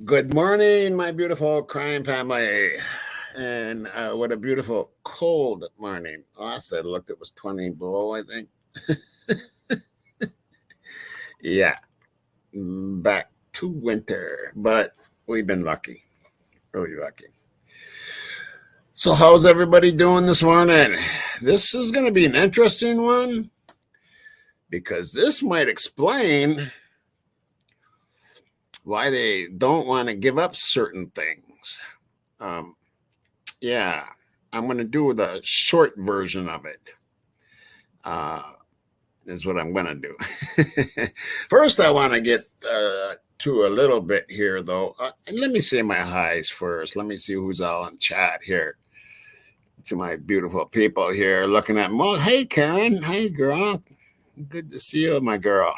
Good morning, my beautiful crime family. And what a beautiful cold morning. Last I looked, it was 20 below, I think. Yeah, back to winter, but we've been lucky, really lucky. So, how's everybody doing this morning? This is going to be an interesting one because this might explain why they don't want to give up certain things. Um, yeah, I'm going to do the short version of it. Uh, is what I'm going to do. First, I want to get to a little bit here, though. Let me say my highs first. Let me see who's all in chat here. To my beautiful people here looking at me. Well, hey, Karen. Hey, girl. Good to see you, my girl.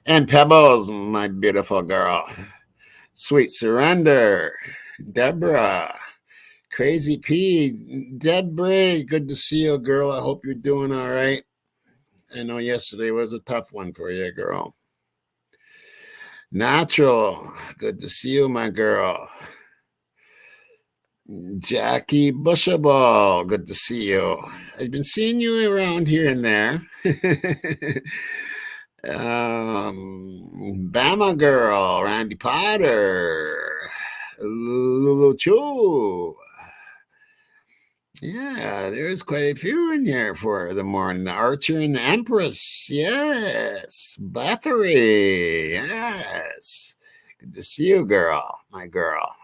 And Pebbles, my beautiful girl. Sweet Surrender. Deborah. Crazy P. Deborah, good to see you, girl. I hope you're doing all right. I know yesterday was a tough one for you, girl. Natural, good to see you, my girl. Jackie Bushaball, good to see you. I've been seeing you around here and there. Bama Girl, Randy Potter, Lulu Chu. Yeah, there's quite a few in here for the morning. The Archer and the Empress. Yes. Bathory. Yes. Good to see you, girl. My girl.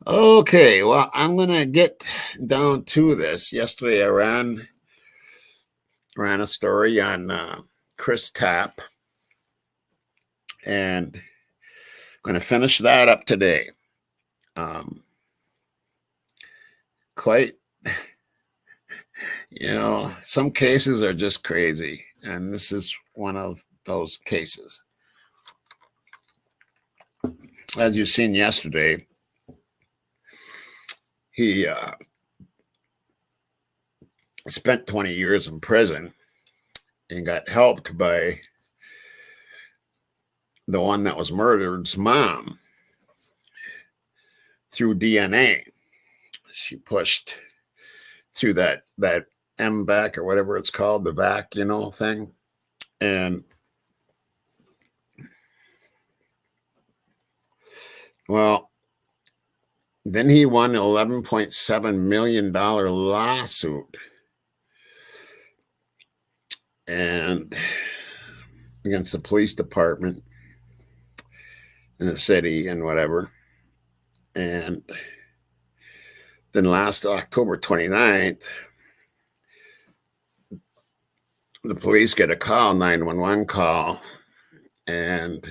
Okay, well, I'm going to get down to this. Yesterday, I ran a story on Chris TAPP, and I'm going to finish that up today. Quite, some cases are just crazy, and this is one of those cases. As you've seen yesterday, he spent 20 years in prison and got helped by the one that was murdered's mom through DNA. She pushed through that MVAC or whatever it's called, the VAC, thing. And well, then he won an $11.7 million lawsuit and against the police department in the city and whatever. And then last October 29th, the police get a call, 911 call, and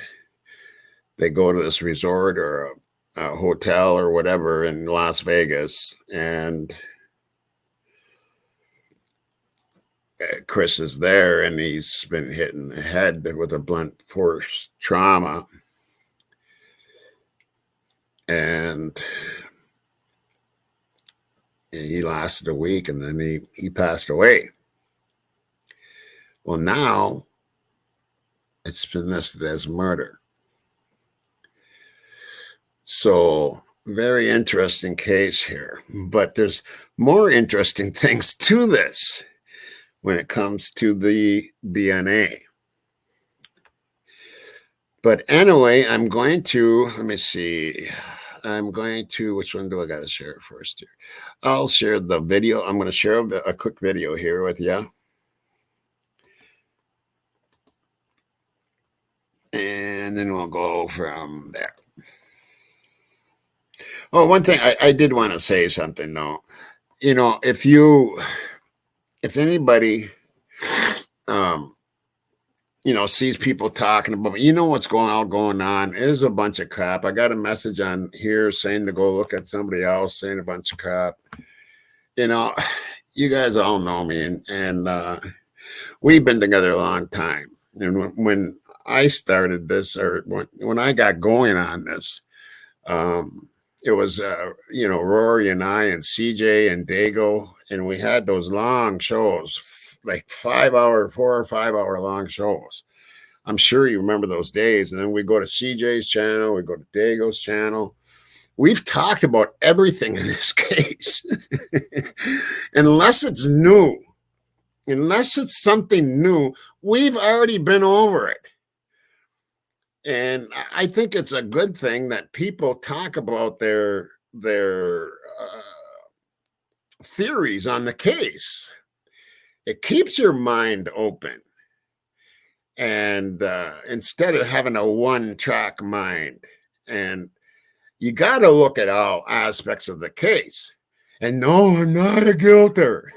they go to this resort or a hotel or whatever in Las Vegas, and Chris is there, and he's been hit in the head with a blunt force trauma, and he lasted a week, and then he passed away. Well, now it's been listed as murder. So, very interesting case here. But there's more interesting things to this when it comes to the DNA. But anyway, I'm going to, let me see. Which one do I got to share first here? I'll share the video. I'm going to share a quick video here with you. And then we'll go from there. Oh, one thing I did want to say something though. If anybody, sees people talking about, what's going on. It is a bunch of crap. I got a message on here saying to go look at somebody else saying a bunch of crap. You guys all know me, and we've been together a long time. And when I started this, or when I got going on this, it was Rory and I and CJ and Dago, and we had those long shows, like 4 or 5 hour long shows I'm sure you remember those days. And then we go to CJ's channel, we go to Dago's channel. We've talked about everything in this case, unless it's new, unless it's something new. We've already been over it. And I think it's a good thing that people talk about their theories on the case. It keeps your mind open, and instead of having a one-track mind, and you got to look at all aspects of the case. And no, I'm not a guilter.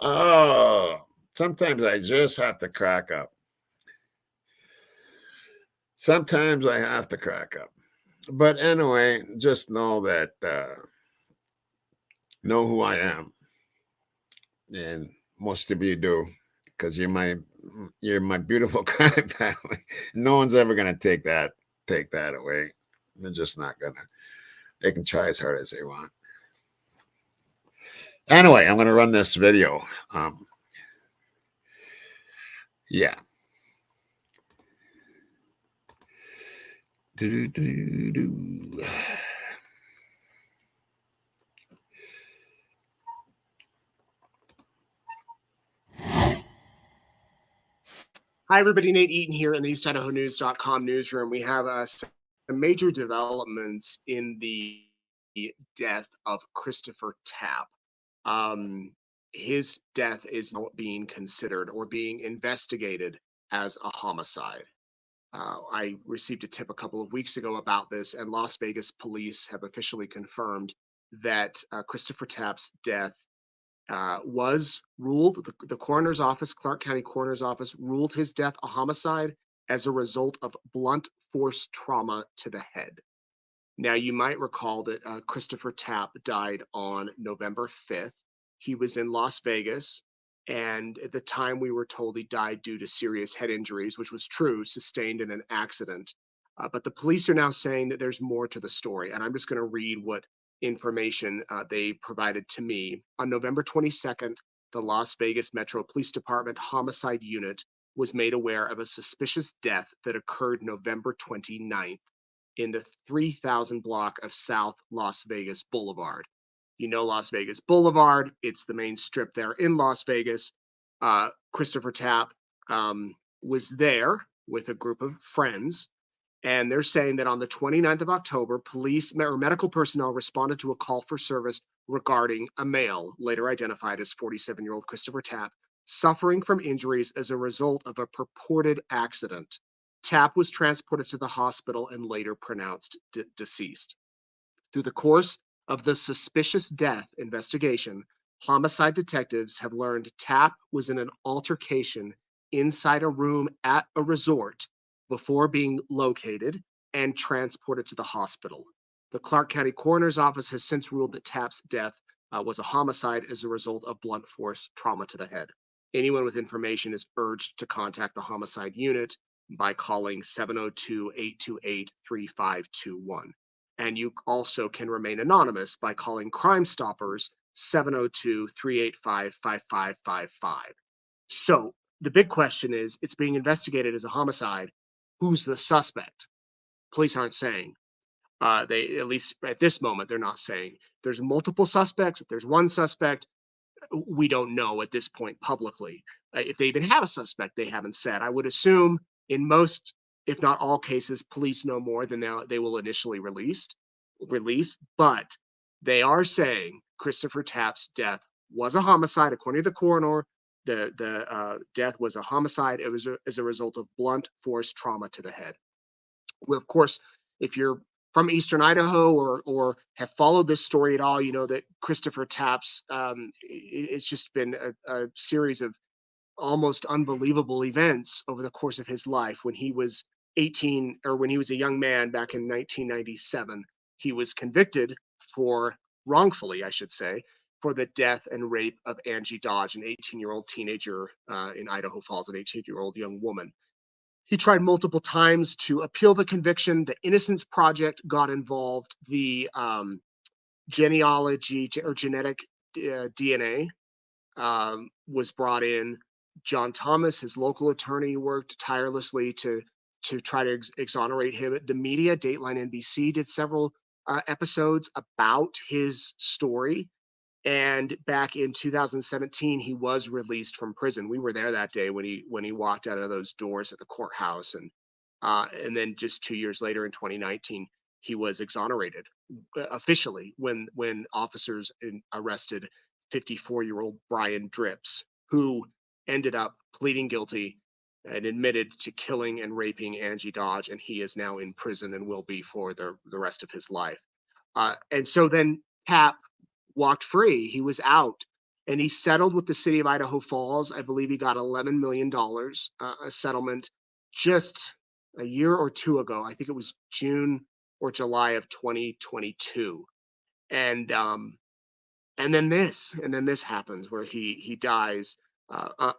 Oh, sometimes I just have to crack up. Sometimes I have to crack up. But anyway, just know that know who I am, and most of you do, because you're my beautiful crime family. No one's ever gonna take that away. They're just not gonna. They can try as hard as they want. Anyway, I'm gonna run this video. Yeah. Do. Hi, everybody. Nate Eaton here in the EastIdahoNews.com newsroom. We have some major developments in the death of Christopher Tapp. His death is not being considered or being investigated as a homicide. I received a tip a couple of weeks ago about this, and Las Vegas police have officially confirmed that Christopher Tapp's death was ruled, the coroner's office, Clark County Coroner's Office, ruled his death a homicide as a result of blunt force trauma to the head. Now, you might recall that Christopher Tapp died on November 5th. He was in Las Vegas, and at the time we were told he died due to serious head injuries, which was true, sustained in an accident. But the police are now saying that there's more to the story, and I'm just going to read what information they provided to me. On November 22nd, the Las Vegas Metro Police Department Homicide Unit was made aware of a suspicious death that occurred November 29th in the 3000 block of South Las Vegas Boulevard. You know Las Vegas Boulevard, it's the main strip there in Las Vegas. Christopher Tapp was there with a group of friends, and they're saying that on the 29th of October, police or medical personnel responded to a call for service regarding a male, later identified as 47-year-old Christopher Tapp, suffering from injuries as a result of a purported accident. Tapp was transported to the hospital and later pronounced deceased. Through the course of the suspicious death investigation, homicide detectives have learned Tapp was in an altercation inside a room at a resort before being located and transported to the hospital. The Clark County Coroner's Office has since ruled that Tapp's death was a homicide as a result of blunt force trauma to the head. Anyone with information is urged to contact the homicide unit by calling 702-828-3521. And you also can remain anonymous by calling Crime Stoppers 702-385-5555. So the big question is, it's being investigated as a homicide. Who's the suspect? Police aren't saying. They, at least at this moment, they're not saying. There's multiple suspects. If there's one suspect, we don't know at this point publicly. If they even have a suspect, they haven't said. I would assume in most, if not all cases, police know more than they will initially release. But they are saying Christopher Tapp's death was a homicide, according to the coroner. The death was a homicide. It was as a result of blunt force trauma to the head. Well, of course, if you're from Eastern Idaho or have followed this story at all, you know that Christopher Tapp's it's just been a series of almost unbelievable events over the course of his life. When he was 18, or when he was a young man back in 1997, he was convicted for, wrongfully, I should say, for the death and rape of Angie Dodge, an 18-year-old teenager in Idaho Falls, an 18-year-old young woman. He tried multiple times to appeal the conviction. The Innocence Project got involved. The genealogy or genetic DNA was brought in. John Thomas, his local attorney, worked tirelessly to try to exonerate him. The media, Dateline NBC, did several episodes about his story. And back in 2017, he was released from prison. We were there that day when he walked out of those doors at the courthouse, and then just 2 years later in 2019, he was exonerated officially when officers arrested 54-year-old Brian Drips, who ended up pleading guilty and admitted to killing and raping Angie Dodge, and he is now in prison and will be for the rest of his life. And so then TAPP walked free. He was out and he settled with the city of Idaho Falls. I believe he got $11 million, a settlement just a year or two ago. I think it was June or July of 2022. And and then this happens where he dies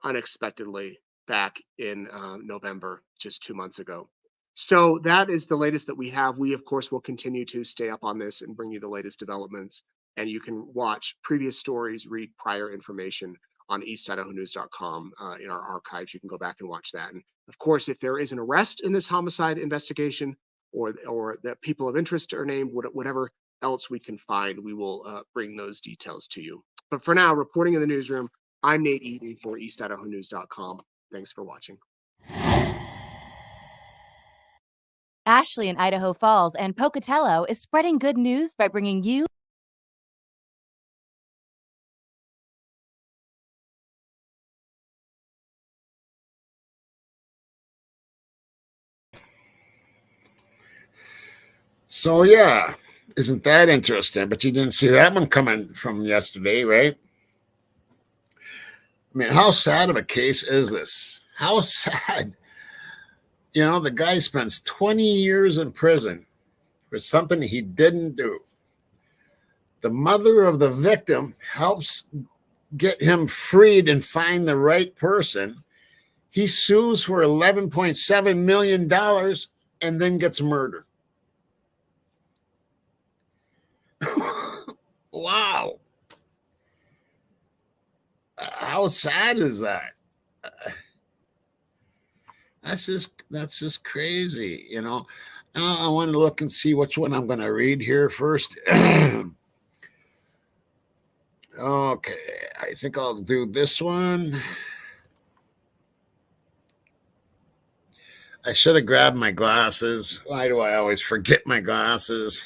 unexpectedly back in November, just 2 months ago. So that is the latest that we have. We, of course, will continue to stay up on this and bring you the latest developments. And you can watch previous stories, read prior information on eastidahonews.com in our archives. You can go back and watch that. And of course, if there is an arrest in this homicide investigation, or that people of interest are named, whatever else we can find, we will bring those details to you. But for now, reporting in the newsroom, I'm Nate Eden for eastidahonews.com. Thanks for watching. Ashley in Idaho Falls and Pocatello is spreading good news by bringing you So yeah, isn't that interesting? But you didn't see that one coming from yesterday, right? I mean, how sad of a case is this? How sad. You know, the guy spends 20 years in prison for something he didn't do. The mother of the victim helps get him freed and find the right person. He sues for $11.7 million and then gets murdered. Wow. How sad is that? That's just crazy, you know. Now I want to look and see which one I'm going to read here first. Okay, I think I'll do this one. I should have grabbed my glasses. Why do I always forget my glasses?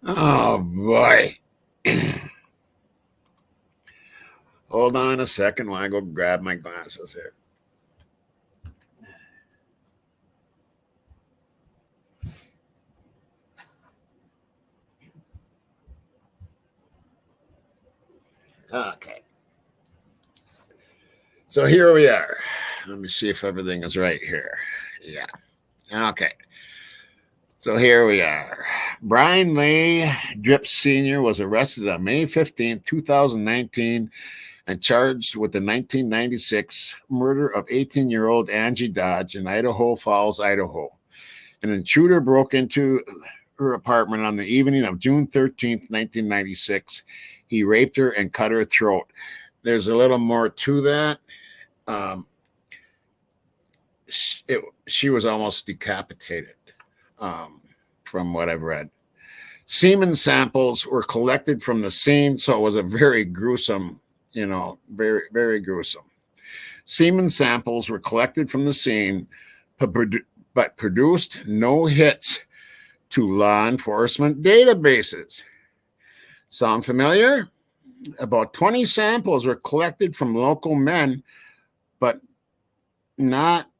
Oh boy. Hold on a second while I go grab my glasses here. Okay. So here we are. Let me see if everything is right here. Yeah. Okay. So here we are. Brian Lee Drips Sr. was arrested on May 15, 2019 and charged with the 1996 murder of 18-year-old Angie Dodge in Idaho Falls, Idaho. An intruder broke into her apartment on the evening of June 13th, 1996. He raped her and cut her throat. There's a little more to that. She was almost decapitated, from what I've read. Semen samples were collected from the scene, so it was a very gruesome, very, very gruesome. Semen samples were collected from the scene, but produced no hits to law enforcement databases. Sound familiar? About 20 samples were collected from local men, but not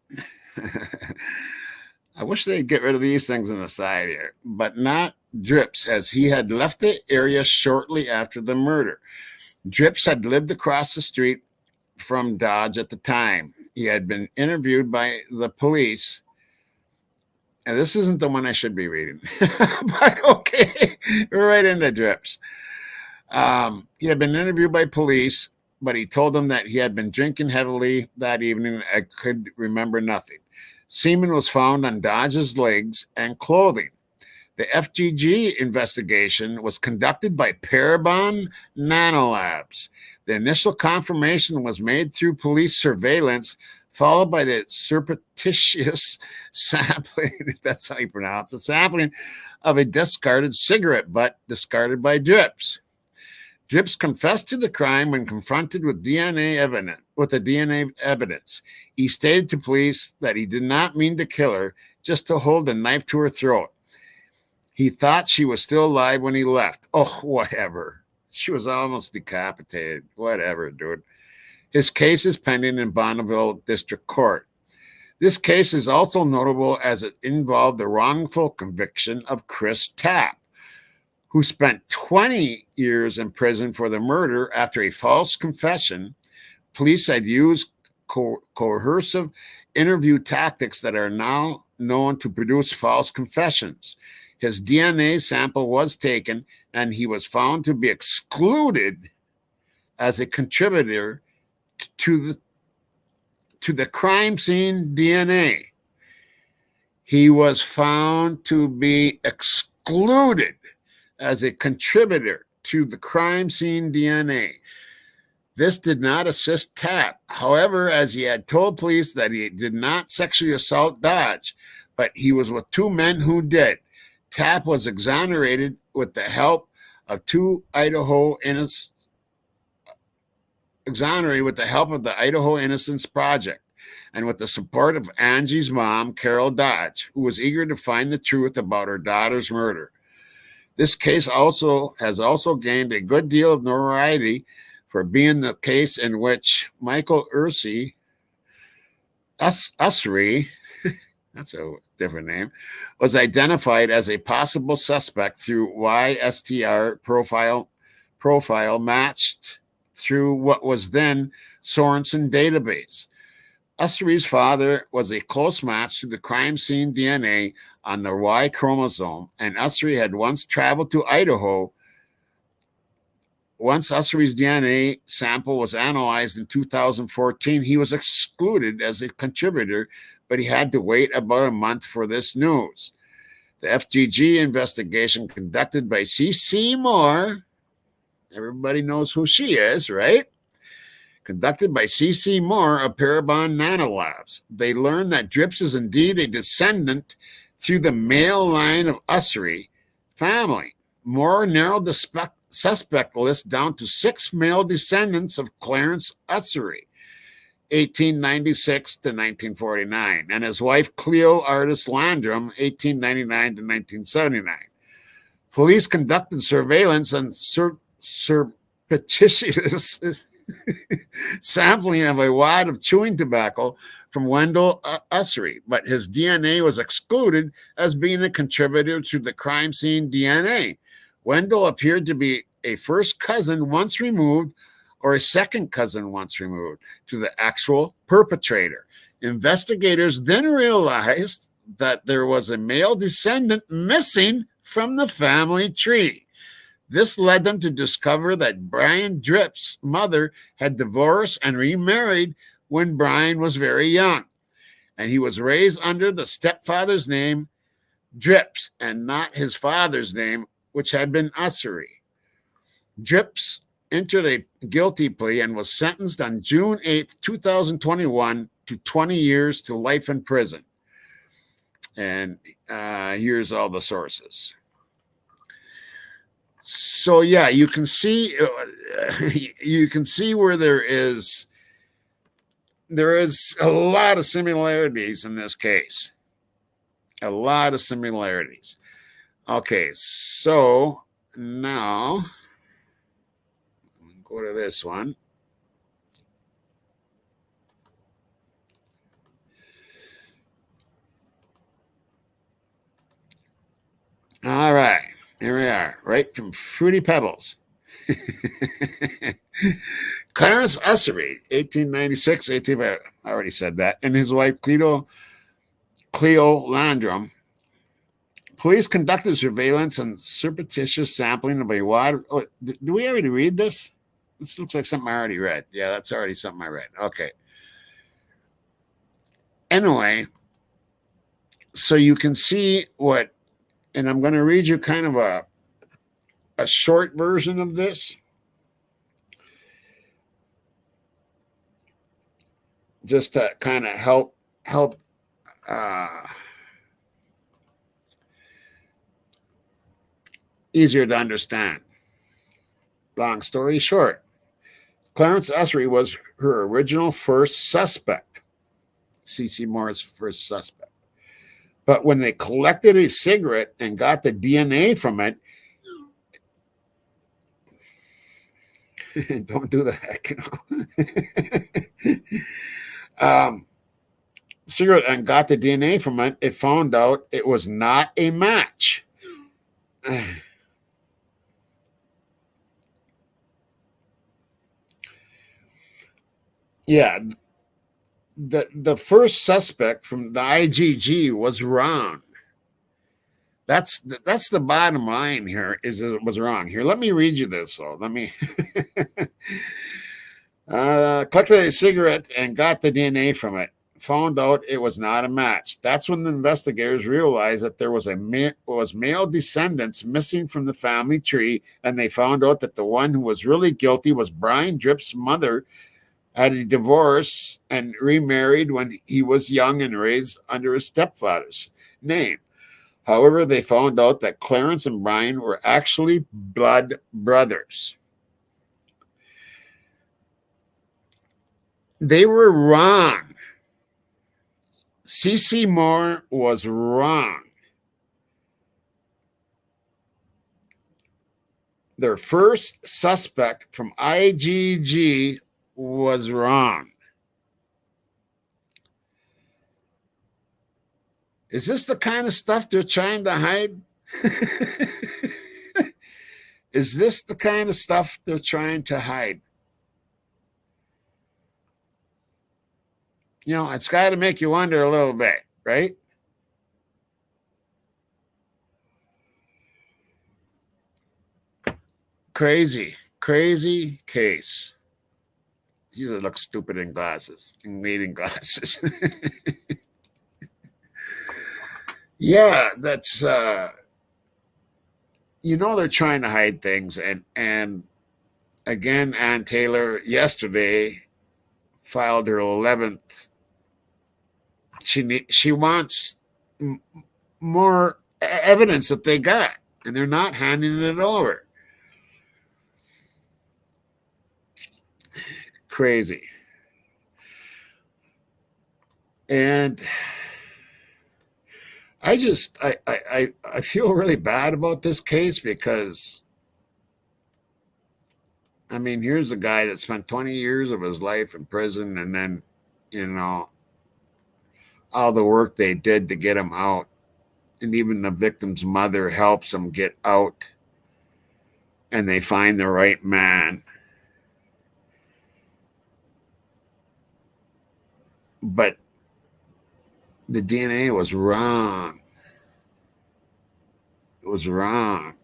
I wish they'd get rid of these things on the side here, but not Drips, as he had left the area shortly after the murder. Drips had lived across the street from Dodge at the time. He had been interviewed by the police. And this isn't the one I should be reading, but okay, we're right into Drips. He had been interviewed by police, but he told them that he had been drinking heavily that evening and could remember nothing. Semen was found on Dodge's legs and clothing. The FGG investigation was conducted by Parabon Nanolabs. The initial confirmation was made through police surveillance, followed by the surreptitious sampling, that's how you pronounce it, sampling of a discarded cigarette butt discarded by Drips. Drips confessed to the crime when confronted with the DNA evidence. He stated to police that he did not mean to kill her, just to hold a knife to her throat. He thought she was still alive when he left. Oh, whatever. She was almost decapitated. Whatever, dude. His case is pending in Bonneville District Court. This case is also notable as it involved the wrongful conviction of Chris TAPP, who spent 20 years in prison for the murder after a false confession. Police had used coercive interview tactics that are now known to produce false confessions. His DNA sample was taken, and he was found to be excluded as a contributor to the crime scene DNA. He was found to be excluded as a contributor to the crime scene DNA. This did not assist TAPP. However, as he had told police that he did not sexually assault Dodge, but he was with two men who did. TAPP was exonerated with the help of the Idaho Innocence Project and with the support of Angie's mom, Carol Dodge, who was eager to find the truth about her daughter's murder. This case has also gained a good deal of notoriety for being the case in which Michael Usry, that's a different name, was identified as a possible suspect through YSTR profile matched through what was then Sorensen database. Usry's father was a close match to the crime scene DNA on the Y chromosome, and Usry had once traveled to Idaho. Once Usry's DNA sample was analyzed in 2014, he was excluded as a contributor, but he had to wait about a month for this news. The FGG investigation conducted by C.C. Moore, everybody knows who she is, right? Conducted by C.C. Moore of Parabon Nanolabs. They learned that Drips is indeed a descendant through the male line of Usry family. Moore narrowed the suspect list down to 6 male descendants of Clarence Usry, 1896 to 1949, and his wife Cleo Artis Landrum, 1899 to 1979. Police conducted surveillance and surreptitious sampling of a wad of chewing tobacco from Wendell Usry, but his DNA was excluded as being a contributor to the crime scene DNA. Wendell appeared to be a first cousin once removed or a second cousin once removed to the actual perpetrator. Investigators then realized that there was a male descendant missing from the family tree. This led them to discover that Brian Drips' mother had divorced and remarried when Brian was very young, and he was raised under the stepfather's name, Drips, and not his father's name, which had been Usry. Drips entered a guilty plea and was sentenced on June 8, 2021 to 20 years to life in prison. And here's all the sources. So yeah, you can see where there is a lot of similarities in this case. A lot of similarities. Okay, so now go to this one. All right. Here we are, right from Fruity Pebbles. Clarence Usry, 1896, I already said that, and his wife, Cleo Landrum. Police conducted surveillance and surreptitious sampling of a wide... Oh, do we already read this? This looks like something I already read. Yeah, that's already something I read. Okay. Anyway, so you can see what And I'm going to read you kind of a short version of this, just to kind of help easier to understand. Long story short, Clarence Essery was her original first suspect, C.C. Moore's first suspect. But when they collected a cigarette and got the DNA from it, don't do that, cigarette and got the DNA from it, it found out it was not a match. Yeah, the first suspect from the IgG was wrong. That's the bottom line here, is it was wrong. Here, let me read you this. So let me collected a cigarette and got the DNA from it. Found out it was not a match. That's when the investigators realized that there was male descendants missing from the family tree, and they found out that the one who was really guilty was Brian Dripp's mother. Had a divorce and remarried when he was young and raised under his stepfather's name. However, they found out that Clarence and Brian were actually blood brothers. They were wrong. C.C. Moore was wrong. Their first suspect from IgG was wrong. Is this the kind of stuff they're trying to hide? Is this the kind of stuff they're trying to hide? You know, it's got to make you wonder a little bit, right? Crazy case. These look stupid in glasses, in reading glasses. Yeah, that's they're trying to hide things, and again, Ann Taylor yesterday filed her 11th. She wants more evidence that they got, and they're not handing it over. Crazy. And I feel really bad about this case because, I mean, here's a guy that spent 20 years of his life in prison, and then, all the work they did to get him out, and even the victim's mother helps him get out, and they find the right man. But the DNA was wrong. It was wrong.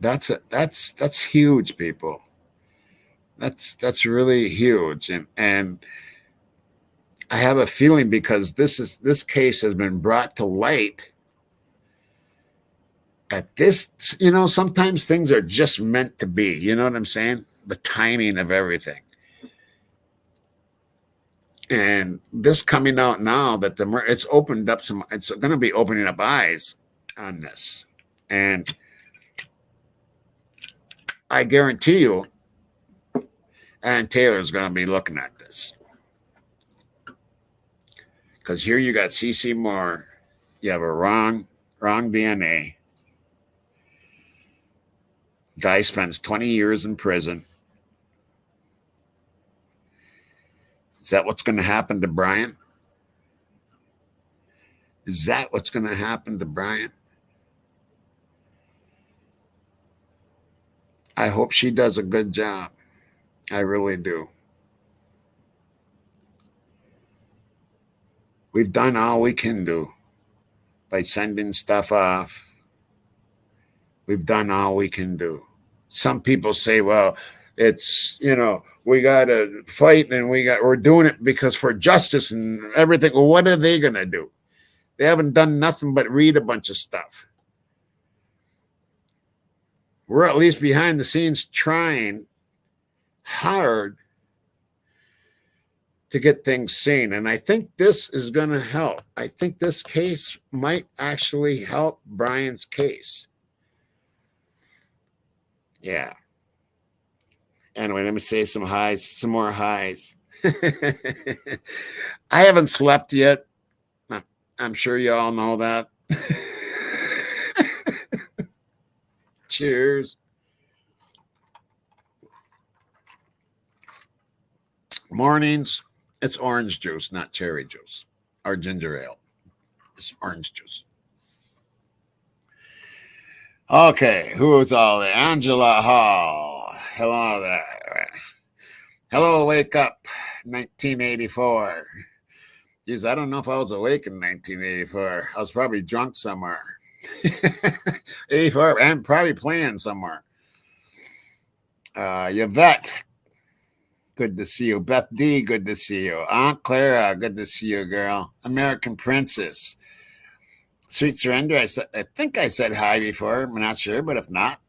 That's huge, people. That's really huge, and I have a feeling because this case has been brought to light at this. Sometimes things are just meant to be. You know what I'm saying? The timing of everything. And this coming out now that it's opened up it's going to be opening up eyes on this. And I guarantee you, Ann Taylor's going to be looking at this. Because here you got C.C. Moore. You have a wrong DNA. Guy spends 20 years in prison. Is that what's going to happen to Brian? Is that what's going to happen to Brian? I hope she does a good job. I really do. We've done all we can do by sending stuff off. We've done all we can do. Some people say, well, it's, we got to fight and we're doing it because for justice and everything. Well, what are they going to do? They haven't done nothing but read a bunch of stuff. We're at least behind the scenes trying hard to get things seen. And I think this is going to help. I think this case might actually help Brian's case. Yeah. Anyway, let me say some more highs. I haven't slept yet. I'm sure you all know that. Cheers. Mornings, it's orange juice, not cherry juice or ginger ale. It's orange juice. Okay, who's all there? Angela Hall. Hello there. Hello, wake up. 1984. Geez, I don't know if I was awake in 1984. I was probably drunk somewhere. 84, and probably playing somewhere. Yvette, good to see you. Beth D, good to see you. Aunt Clara, good to see you, girl. American Princess. Sweet Surrender, I think I said hi before. I'm not sure, but if not,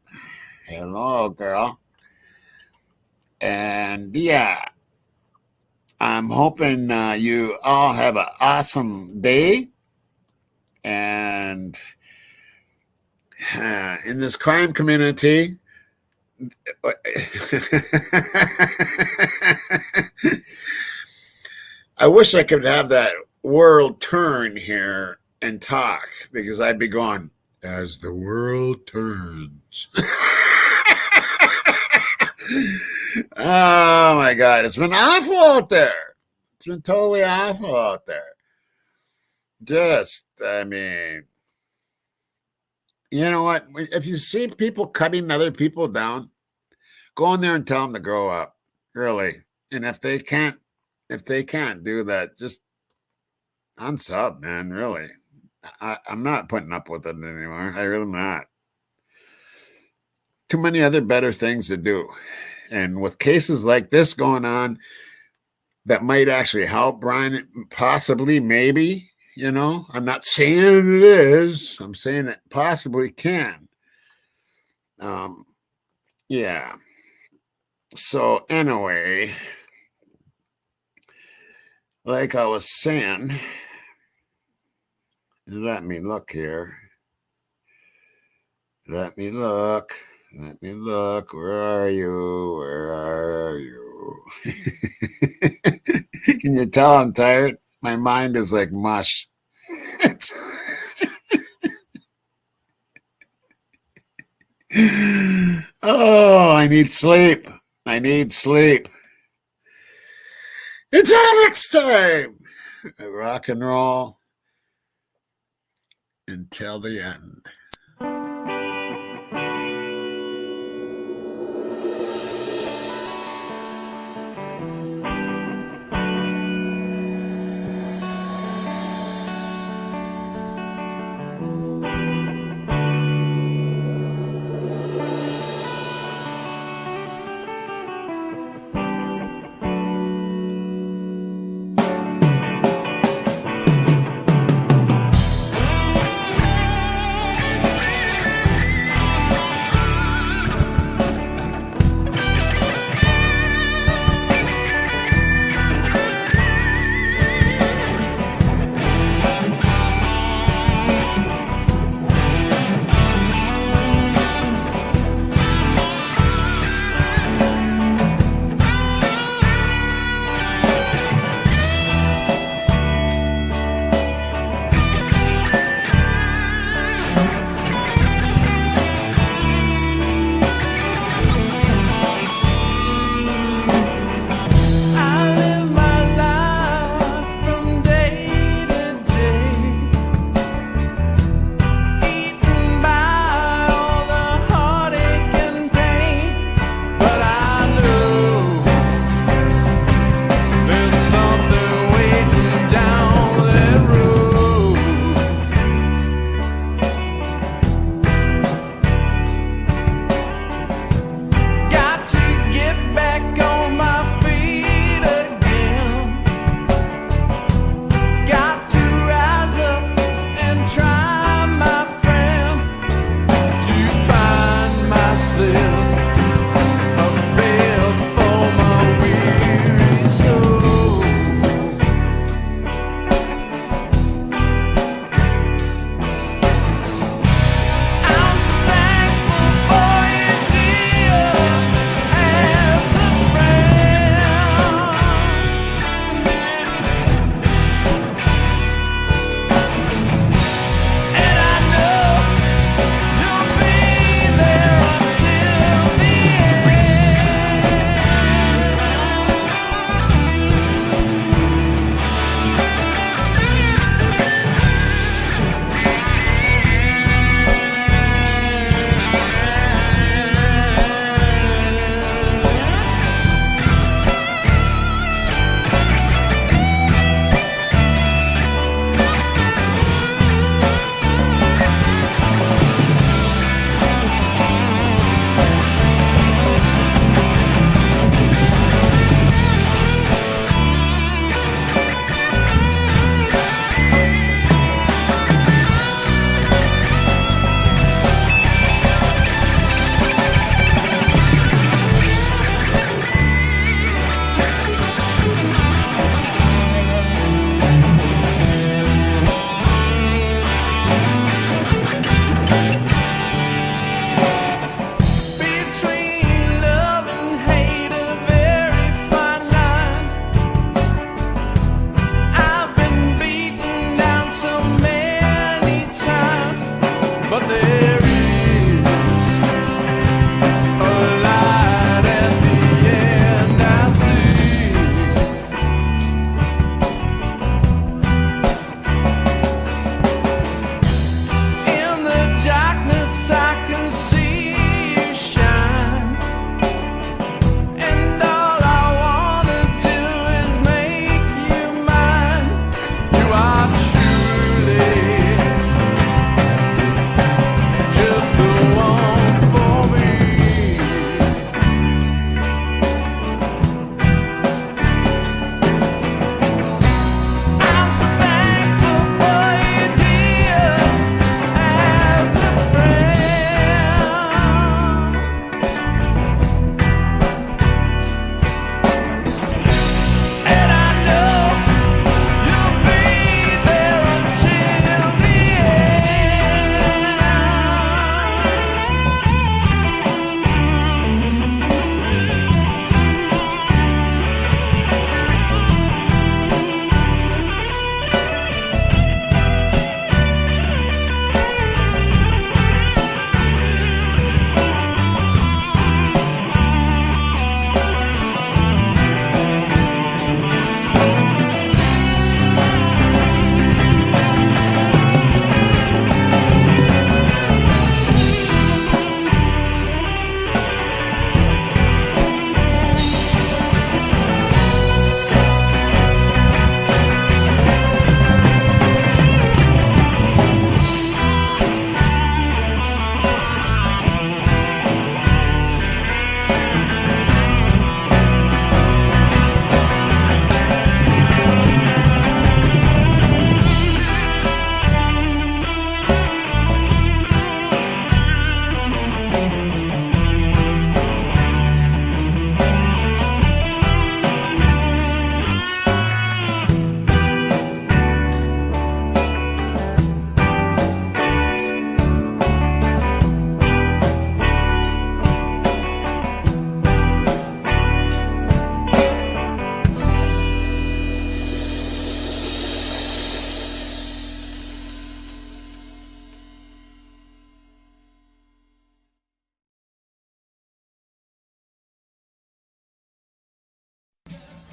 hello, girl. And yeah, I'm hoping you all have an awesome day. And in this crime community, I wish I could have that world turn here and talk, because I'd be going, as the world turns. Oh my God, it's been awful out there. It's been totally awful out there. I mean, you know what? If you see people cutting other people down, go in there and tell them to grow up, really. And if they can't do that, just unsub, man, really. I'm not putting up with it anymore. I really am not. Too many other better things to do. And with cases like this going on, that might actually help Brian, possibly, maybe, you know. I'm not saying it is. I'm saying it possibly can. Yeah. So anyway, like I was saying, let me look here. Let me look. Where are you? Can you tell I'm tired? My mind is like mush. Oh, I need sleep. Until next time, rock and roll until the end.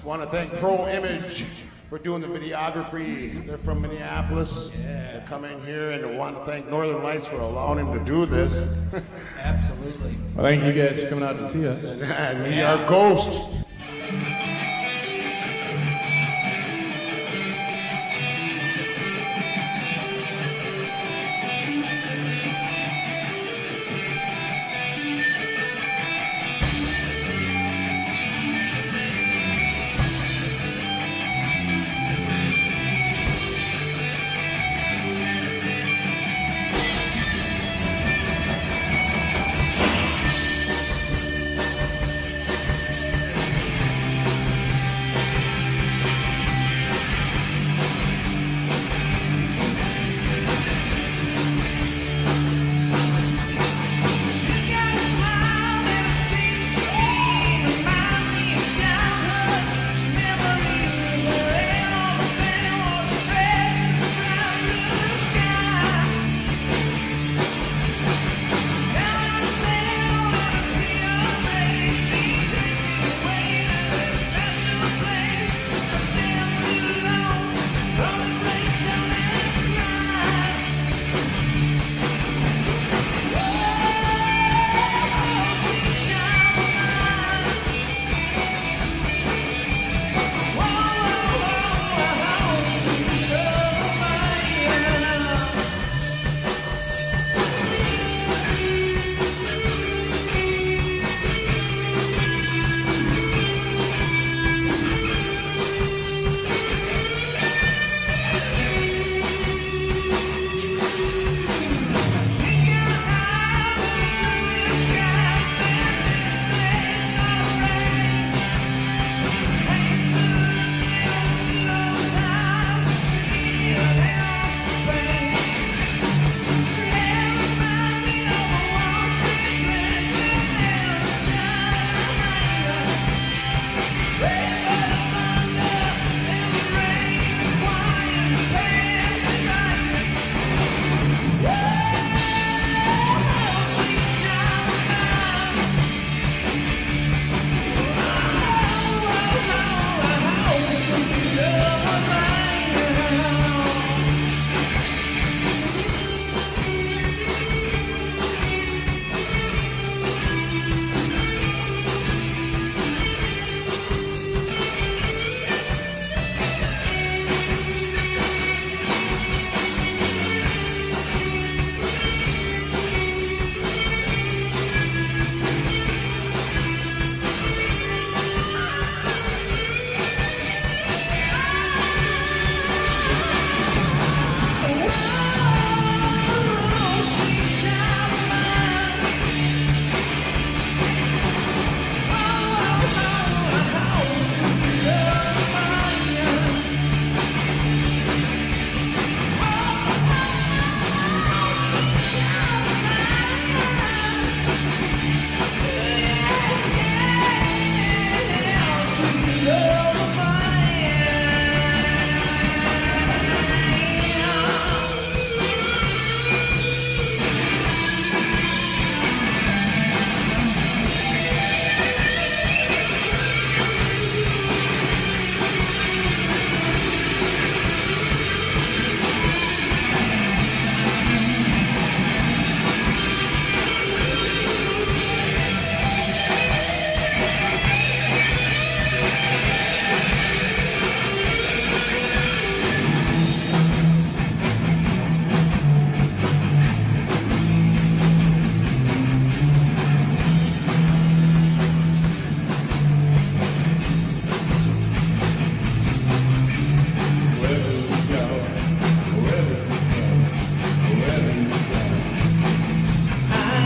Want to thank Pro Image for doing the videography. They're from Minneapolis. They're coming here, and I want to thank Northern Lights for allowing him to do this. Absolutely. Well, thank you guys for coming out to see us. And we are Ghost.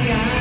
I